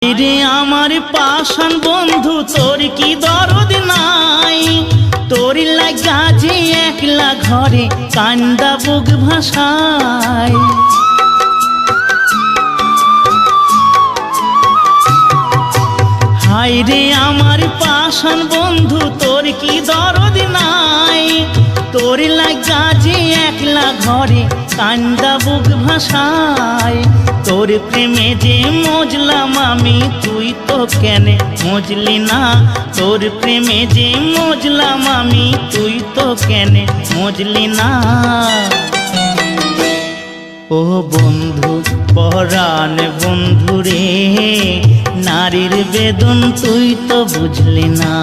রে আমার পাষাণ বন্ধু তোর কি দরদ নাই, তোর লাগা যে একলা ঘরে কান্দা বুক ভাষায়। হায় রে আমার পাষাণ বন্ধু তোর কি দরদ নাই, তোর লাগা যে একলা ঘরে কান্দা বুক ভাষায়। তোর প্রেমে যে মজলাম আমি তুই তো কেনে মজলি না, তোর প্রেমে যে মজলাম আমি তুই তো কেনে মজলি না। ও বন্ধু পরাণ বন্ধু রে, নারীর বেদন তুই তো বুঝলি না।